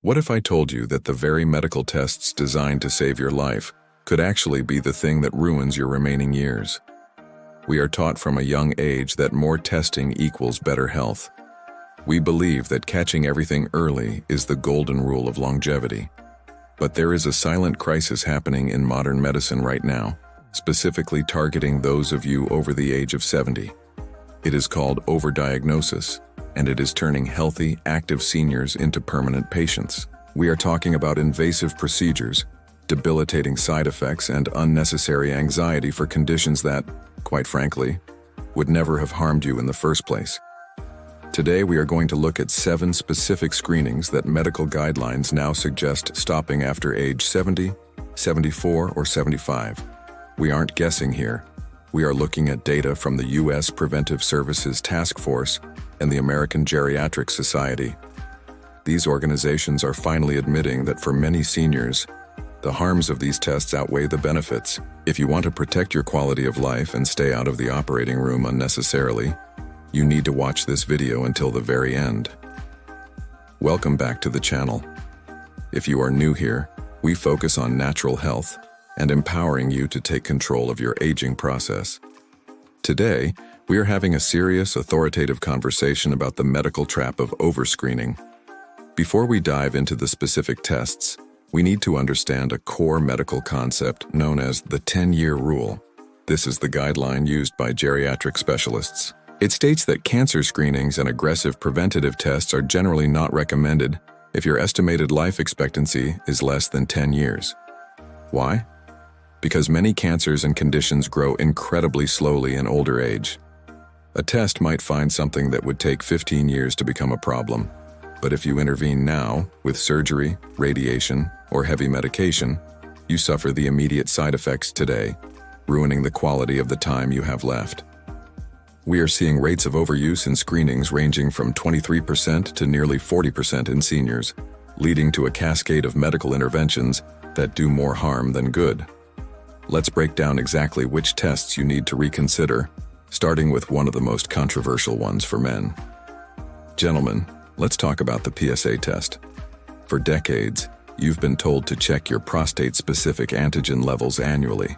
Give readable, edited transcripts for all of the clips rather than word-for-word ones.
What if I told you that the very medical tests designed to save your life could actually be the thing that ruins your remaining years? We are taught from a young age that more testing equals better health. We believe that catching everything early is the golden rule of longevity. But there is a silent crisis happening in modern medicine right now, specifically targeting those of you over the age of 70. It is called overdiagnosis, and it is turning healthy, active seniors into permanent patients. We are talking about invasive procedures, debilitating side effects, and unnecessary anxiety for conditions that, quite frankly, would never have harmed you in the first place. Today we are going to look at 7 specific screenings that medical guidelines now suggest stopping after age 70, 74, or 75. We aren't guessing here. We are looking at data from the U.S. Preventive Services Task Force and the American Geriatric Society. These organizations are finally admitting that for many seniors, the harms of these tests outweigh the benefits. If you want to protect your quality of life and stay out of the operating room unnecessarily, you need to watch this video until the very end. Welcome back to the channel. If you are new here, we focus on natural health and empowering you to take control of your aging process. Today, we are having a serious, authoritative conversation about the medical trap of overscreening. Before we dive into the specific tests, we need to understand a core medical concept known as the 10-year rule. This is the guideline used by geriatric specialists. It states that cancer screenings and aggressive preventative tests are generally not recommended if your estimated life expectancy is less than 10 years. Why? Because many cancers and conditions grow incredibly slowly in older age. A test might find something that would take 15 years to become a problem, but if you intervene now with surgery, radiation, or heavy medication, you suffer the immediate side effects today, ruining the quality of the time you have left. We are seeing rates of overuse in screenings ranging from 23% to nearly 40% in seniors, leading to a cascade of medical interventions that do more harm than good. Let's break down exactly which tests you need to reconsider, starting with one of the most controversial ones for men. Gentlemen, let's talk about the PSA test. For decades, you've been told to check your prostate-specific antigen levels annually.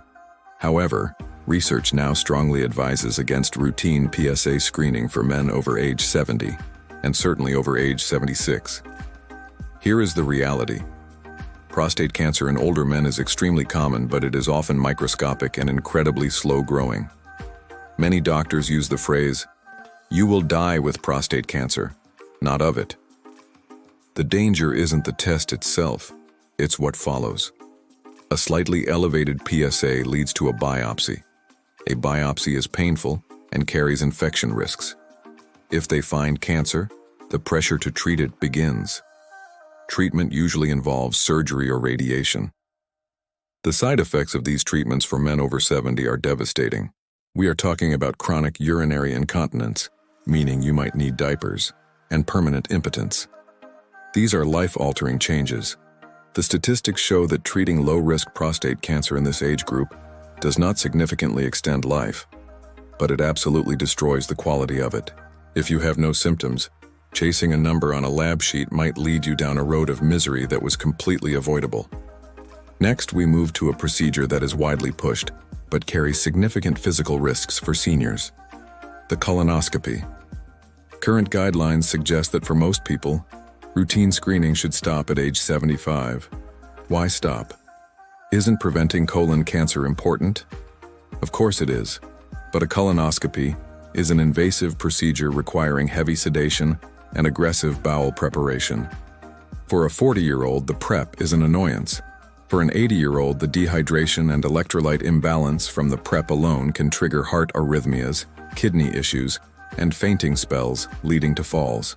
However, research now strongly advises against routine PSA screening for men over age 70, and certainly over age 76. Here is the reality. Prostate cancer in older men is extremely common, but it is often microscopic and incredibly slow-growing. Many doctors use the phrase, "You will die with prostate cancer," not of it. The danger isn't the test itself, it's what follows. A slightly elevated PSA leads to a biopsy. A biopsy is painful and carries infection risks. If they find cancer, the pressure to treat it begins. Treatment usually involves surgery or radiation. The side effects of these treatments for men over 70 are devastating. We are talking about chronic urinary incontinence, meaning you might need diapers, and permanent impotence. These are life-altering changes. The statistics show that treating low-risk prostate cancer in this age group does not significantly extend life, but it absolutely destroys the quality of it. If you have no symptoms, chasing a number on a lab sheet might lead you down a road of misery that was completely avoidable. Next, we move to a procedure that is widely pushed, but carries significant physical risks for seniors: the colonoscopy. Current guidelines suggest that for most people, routine screening should stop at age 75. Why stop? Isn't preventing colon cancer important? Of course it is, but a colonoscopy is an invasive procedure requiring heavy sedation and aggressive bowel preparation. For a 40-year-old, the prep is an annoyance. For an 80-year-old, the dehydration and electrolyte imbalance from the prep alone can trigger heart arrhythmias, kidney issues, and fainting spells, leading to falls.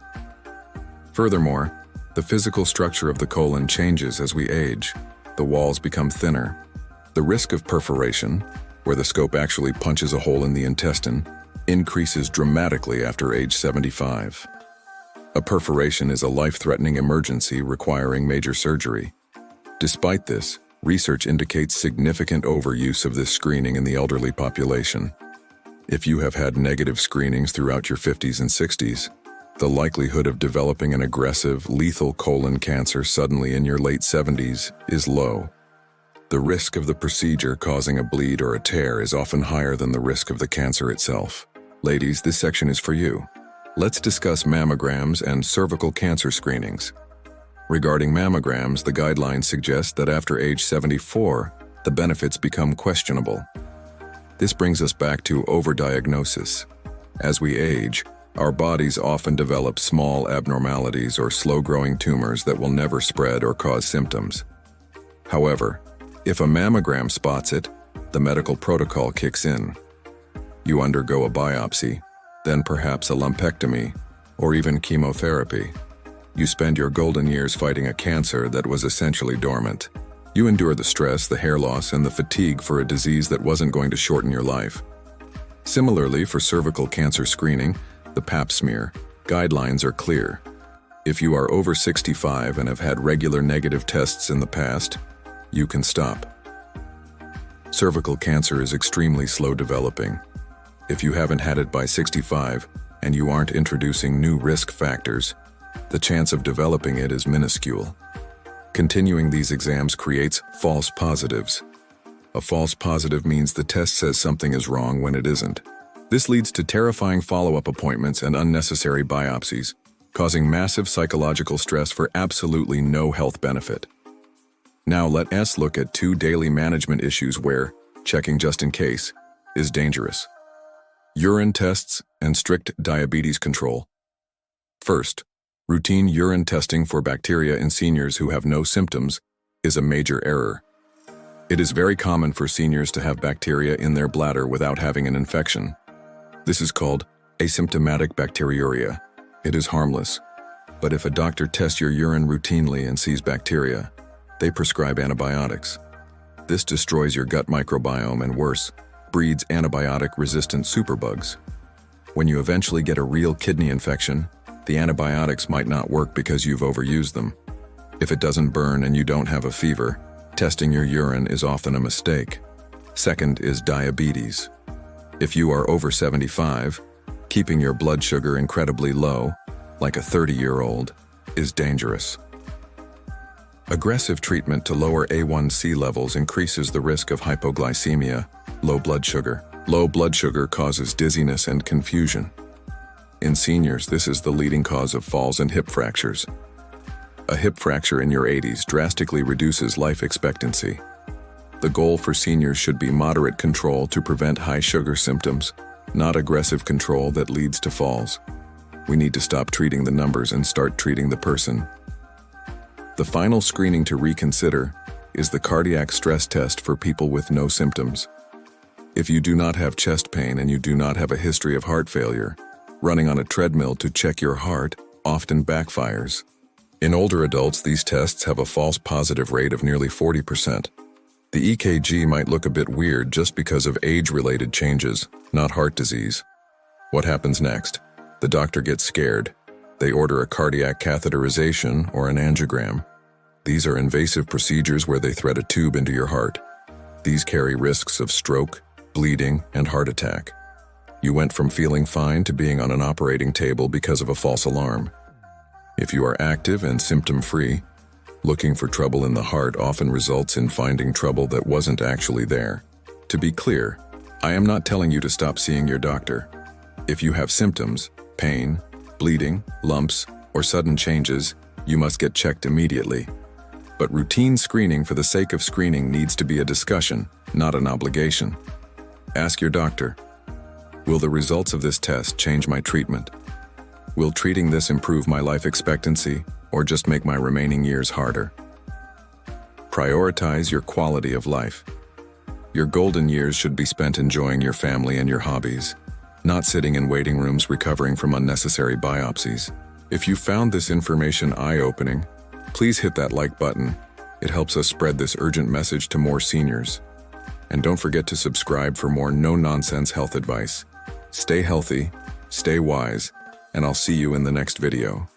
Furthermore, the physical structure of the colon changes as we age. The walls become thinner. The risk of perforation, where the scope actually punches a hole in the intestine, increases dramatically after age 75. A perforation is a life-threatening emergency requiring major surgery. Despite this, research indicates significant overuse of this screening in the elderly population. If you have had negative screenings throughout your 50s and 60s, The likelihood of developing an aggressive, lethal colon cancer suddenly in your late 70s is low. The risk of the procedure causing a bleed or a tear is often higher than the risk of the cancer itself. Ladies, this section is for you. Let's discuss mammograms and cervical cancer screenings. Regarding mammograms, the guidelines suggest that after age 74, the benefits become questionable. This brings us back to overdiagnosis. As we age, our bodies often develop small abnormalities or slow-growing tumors that will never spread or cause symptoms. However, if a mammogram spots it, the medical protocol kicks in. You undergo a biopsy, then perhaps a lumpectomy, or even chemotherapy. You spend your golden years fighting a cancer that was essentially dormant. You endure the stress, the hair loss, and the fatigue for a disease that wasn't going to shorten your life. Similarly, for cervical cancer screening, the Pap smear, guidelines are clear. If you are over 65 and have had regular negative tests in the past, you can stop. Cervical cancer is extremely slow developing. If you haven't had it by 65 and you aren't introducing new risk factors, the chance of developing it is minuscule. Continuing these exams creates false positives. A false positive means the test says something is wrong when it isn't. This leads to terrifying follow-up appointments and unnecessary biopsies, causing massive psychological stress for absolutely no health benefit. Now let us look at 2 daily management issues where checking just in case is dangerous. Urine tests and strict diabetes control. First, routine urine testing for bacteria in seniors who have no symptoms is a major error. It is very common for seniors to have bacteria in their bladder without having an infection. This is called asymptomatic bacteriuria. It is harmless, but if a doctor tests your urine routinely and sees bacteria, they prescribe antibiotics. This destroys your gut microbiome and worse, breeds antibiotic-resistant superbugs. When you eventually get a real kidney infection, the antibiotics might not work because you've overused them. If it doesn't burn and you don't have a fever, testing your urine is often a mistake. Second is diabetes. If you are over 75, keeping your blood sugar incredibly low, like a 30-year-old, is dangerous. Aggressive treatment to lower A1C levels increases the risk of hypoglycemia, low blood sugar. Low blood sugar causes dizziness and confusion. In seniors, this is the leading cause of falls and hip fractures. A hip fracture in your 80s drastically reduces life expectancy. The goal for seniors should be moderate control to prevent high sugar symptoms, not aggressive control that leads to falls. We need to stop treating the numbers and start treating the person. The final screening to reconsider is the cardiac stress test for people with no symptoms. If you do not have chest pain and you do not have a history of heart failure, running on a treadmill to check your heart often backfires. In older adults, these tests have a false positive rate of nearly 40%. The EKG might look a bit weird just because of age-related changes, not heart disease. What happens next? The doctor gets scared. They order a cardiac catheterization or an angiogram. These are invasive procedures where they thread a tube into your heart. These carry risks of stroke, bleeding, and heart attack. You went from feeling fine to being on an operating table because of a false alarm. If you are active and symptom-free, looking for trouble in the heart often results in finding trouble that wasn't actually there. To be clear, I am not telling you to stop seeing your doctor. If you have symptoms, pain, bleeding, lumps, or sudden changes, you must get checked immediately. But routine screening for the sake of screening needs to be a discussion, not an obligation. Ask your doctor, will the results of this test change my treatment? Will treating this improve my life expectancy or just make my remaining years harder? Prioritize your quality of life. Your golden years should be spent enjoying your family and your hobbies, not sitting in waiting rooms recovering from unnecessary biopsies. If you found this information eye-opening, please hit that like button. It helps us spread this urgent message to more seniors. And don't forget to subscribe for more no-nonsense health advice. Stay healthy, stay wise, and I'll see you in the next video.